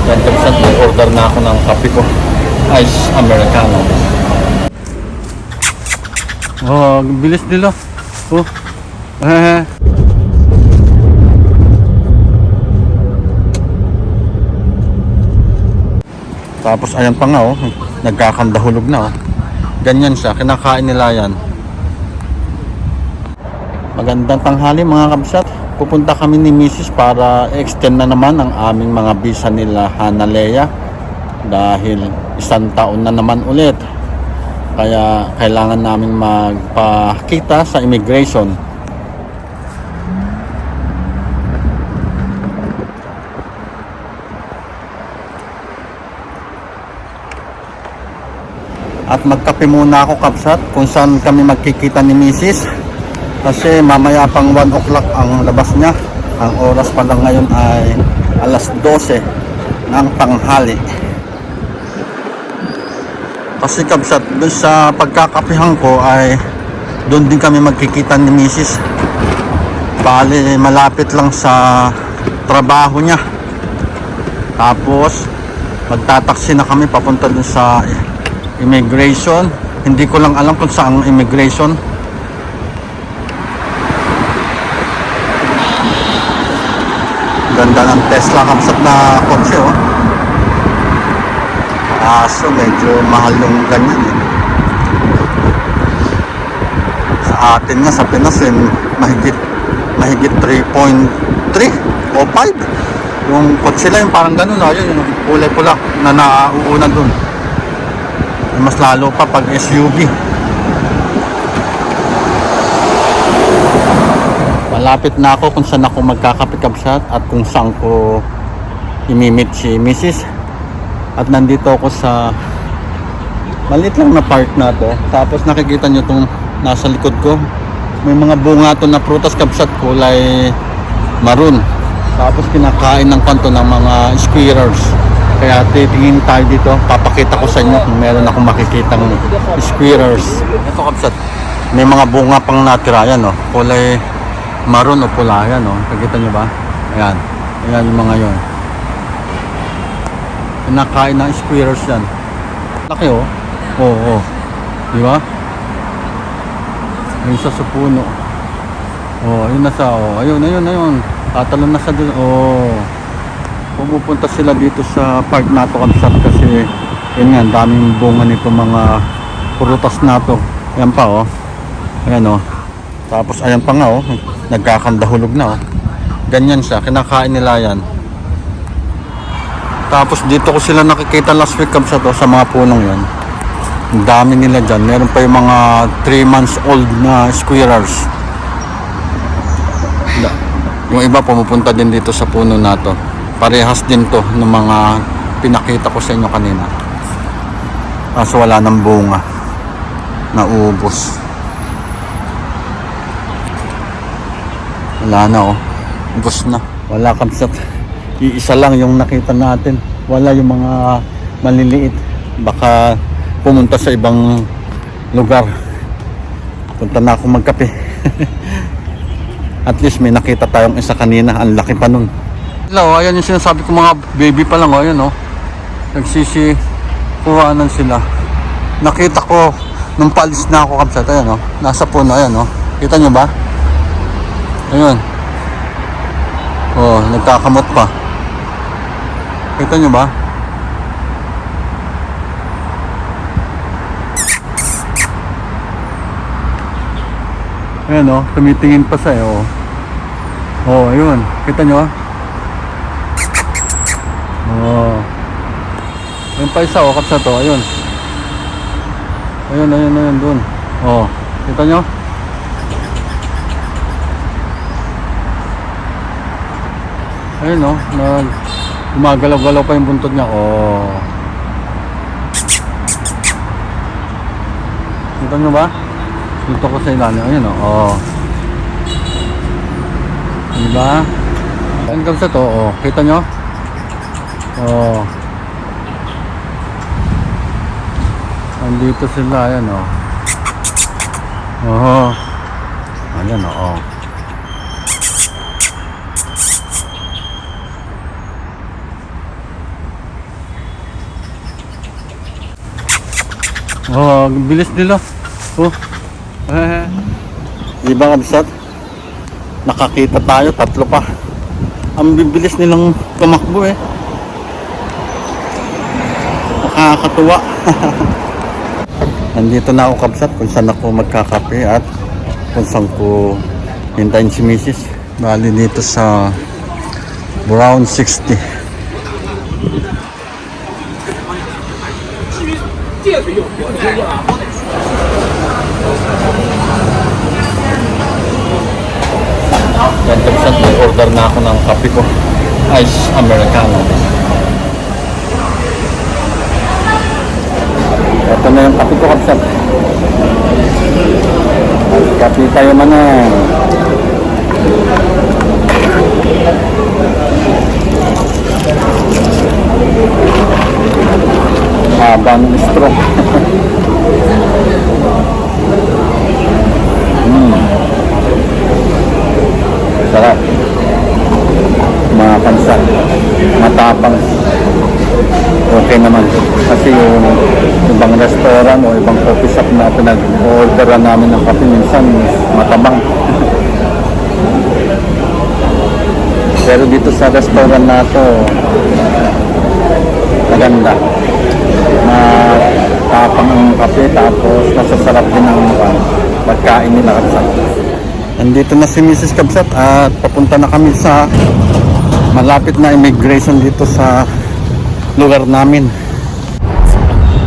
Yan kapsat, order na ako ng kape ko. Ice Americano. Oh, bilis nila. Oh. Tapos ayan pa nga oh, nagkakandahulog na oh. Ganyan siya, kinakain nila yan. Magandang tanghali mga kabsat. Pupunta kami ni Mrs. para extend na naman ang aming mga visa nila Hanalea. Dahil 1 taon na naman ulit. Kaya kailangan namin magpakita sa immigration. At magkape muna ako kabsat kung saan kami magkikita ni Mrs. Kasi mamaya pang 1 o'clock ang labas niya. Ang oras pa lang ngayon ay alas 12 ng tanghali. Kasi kabsat, dun sa pagkakapihan ko ay doon din kami magkikita ni Mrs. Bali malapit lang sa trabaho niya. Tapos magtataksi na kami papunta dun sa immigration. Hindi ko lang alam kung saan immigration. Ganda ng Tesla kapsat na kotse oh. So medyo mahal yung ganyan eh. Sa atin nga sa Pinas eh, mahigit 3.3 o 5 yung kotse lang, yung parang ganun oh. Yun, yung kulay pula na nauuna dun. Mas lalo pa pag SUV. Malapit na ako kung saan ako magkakapikabsat at kung saan ko imimit si Mrs. At nandito ako sa maliit lang na park na to. Tapos nakikita nyo itong nasa likod ko. May mga bunga to na prutas kabsat, kulay maroon. Tapos kinakain ng kanto ng mga squirrels. Kaya titingin tayo dito. Papakita ko sa inyo kung meron akong makikitang squirrels. Ito kabsat, may mga bunga pang natira yan oh. Kulay maroon o pula yan oh. Nakikita nyo ba? Ayan. Ayan yung mga yon. Kinakain ng squirrels yan. Laki oh. Oo. Di ba? Ayun sa puno. Oh, ayun na sa oh. Ayun. Tatalon na sa doon. Oh. Pumupunta sila dito sa park na to kabsat kasi yun nga, daming bunga nito mga prutas na to. Ayan pa oh. Ayan oh. Tapos ayan pa nga oh, nagkakandahulog na oh. Ganyan siya, kinakain nila yan. Tapos dito ko sila nakikita last week kabsat oh, sa mga punong yan. Ang dami nila dyan. Meron pa yung mga 3 months old na squirrels. Yung iba pumupunta din dito sa puno na to. Parehas din to ng mga pinakita ko sa inyo kanina. Kaso wala ng bunga. Naubos. Wala na oh. Ubos na. Wala kabsat. Iisa lang yung nakita natin. Wala yung mga maliliit. Baka pumunta sa ibang lugar. Punta na ako magkape. At least may nakita tayong isa kanina. Ang laki pa nun. Hello, ayan yung sinasabi ko, mga baby pa lang oh, ayan oh. Nagsisikuhanan sila. Nakita ko nung paalis na ako kabsat, ayan oh. Nasa puno, ayan oh. Kita nyo ba? Ayun. Oh, nagkakamot pa. Kita nyo ba? Ayan oh, tumitingin pa sa oh. Oh, ayun. Kita nyo? Oh. Ayun pa isa oh, kapsa to. Ayun. Ayun dun. Oh, kita nyo? Ayun oh, gumagalaw-galaw pa yung buntod niya. Oh. Kita nyo ba? Dito ko sa ilalim. Ayun oh. Diba? Ayun kapsa to. Oh, kita nyo? Oh. Andito sila, ayan oh. Oh. Ayan oh. Oh, ang bilis nila. Oh. Di ba kabsat? Nakakita tayo, 3 pa. Ang bibilis nilang tumakbo eh. Nakakatuwa. Nandito na ako kabsat kung saan ako magkakape at kung saan ko hintayin si Mrs. Bali dito sa Brown 60. Yan kabsat, may order na ako ng kape ko. Ice Americano. Ito na yung kape ko kabsat. Kape tayo manang. Haba ng straw. Sarap. Mga kansa. Matapang. Okay naman. Kasi yung ibang restaurant o ibang coffee shop na pinag-orderan namin ng kape minsan matabang. Pero dito sa restaurant na to maganda. Matapang ang kape tapos masasarap din ang pagkain nila kabsat. Nandito na si Mrs. Kabsat at papunta na kami sa malapit na immigration dito sa lugar namin.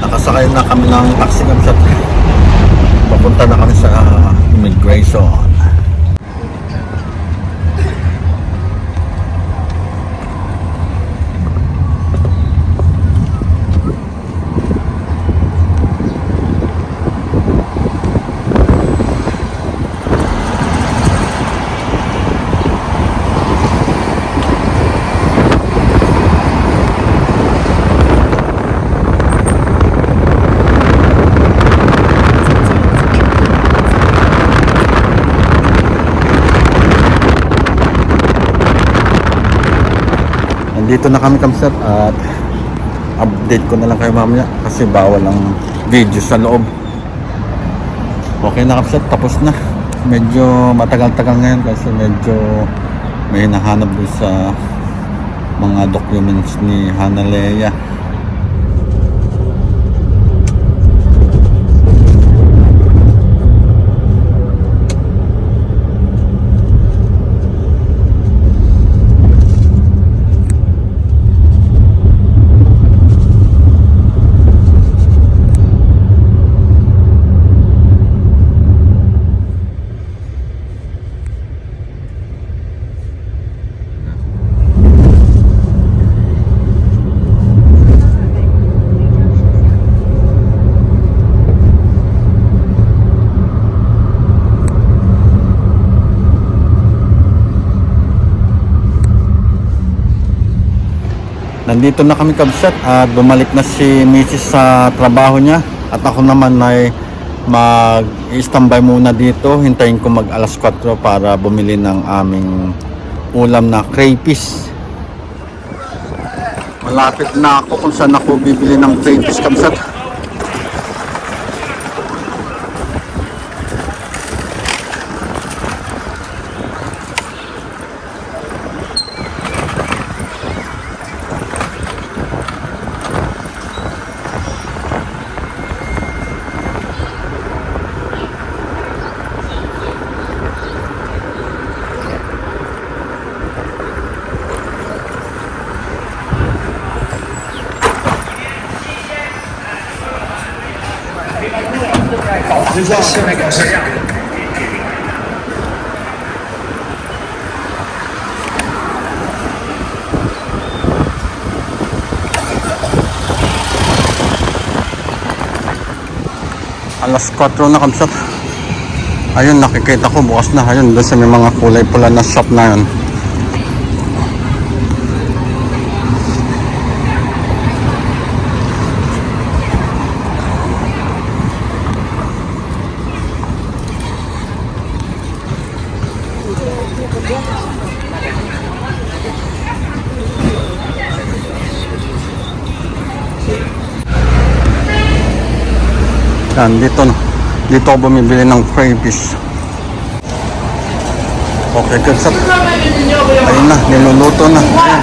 Nakasakay na kami ng taxi kabsat. Papunta na kami sa immigration. Dito na kami kabsat at update ko na lang kayo mamaya kasi bawal ang video sa loob. Okay na kabsat, tapos na. Medyo matagal-tagal ngayon kasi medyo may hinahanap doon sa mga documents ni Hana Leia. Nandito na kami kabsat at bumalik na si Mrs. sa trabaho niya at ako naman ay mag-standby muna dito. Hintayin ko mag alas 4 para bumili ng aming ulam na crayfish. Malapit na ako kung saan ako bibili ng crayfish kabsat. Alas 4 na kabsat. Ayun, nakikita ko bukas na. Ayun, doon sa may mga kulay pula na shop na yun. Yan, dito ako bumibili ng crayfish. Okay, kabsat. Ayun na, niluluto na. Ayan.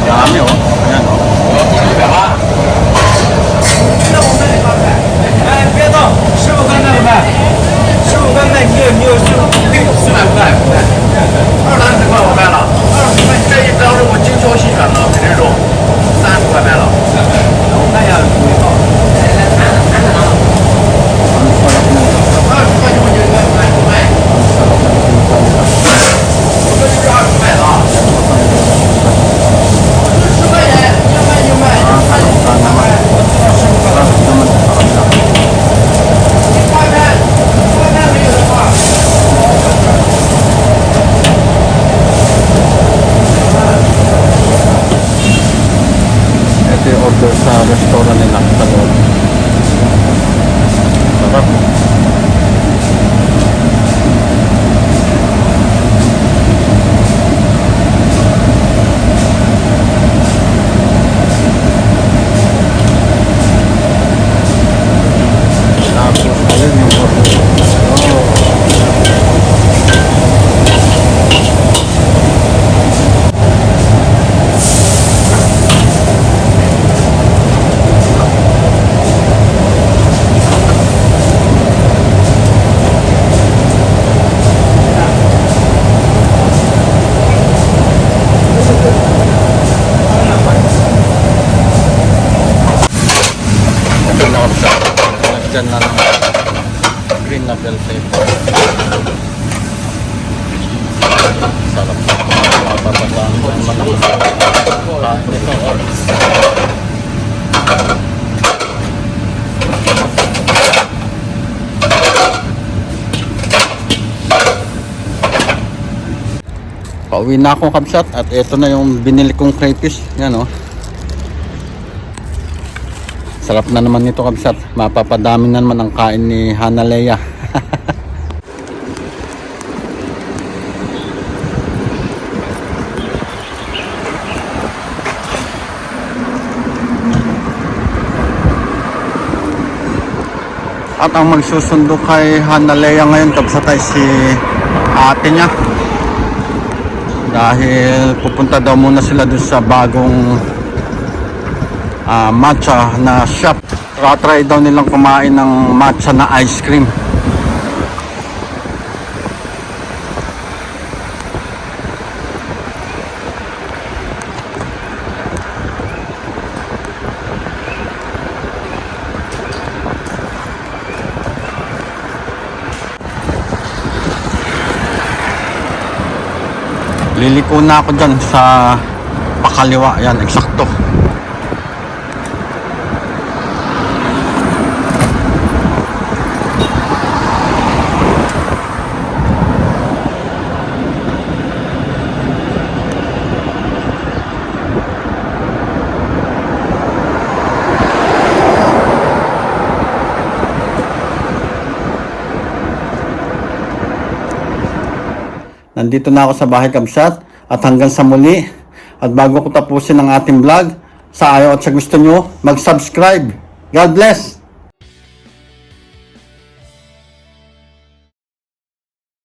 Dami oh. Ayan oh. 哎，别动，15分那个卖，15分卖你有400块，20块我卖了，20块这一标是我精挑细选的，每天肉30块卖了。我看一下味道。20块就我就卖。我这就是20块的啊。10块钱，你要卖就卖，看你看卖，我知道15块了。Ito yung order sa restaurant nila sa loob. Sarap. Tapos ayun yung order. Dyan na lang green na bell pepper. Sarap. Mapapataan ko naman ako sa ito. Pauwi na ako, kabsat, at ito na yung binili kong crayfish. Yan oh. Sarap na naman nito, kabsat. Mapapadami na naman ang kain ni Hanalea. At ang magsusundo kay Hanalea ngayon, kabsat, ay si ate niya. Dahil pupunta daw muna sila dun sa bagong matcha na shop. Try daw nilang kumain ng matcha na ice cream. Liliko na ako dyan sa pakaliwa. Yan, eksakto. Nandito na ako sa bahay, kabsat, at hanggang sa muli. At bago ko tapusin ang ating vlog, sa ayaw at sa gusto nyo, mag-subscribe. God bless!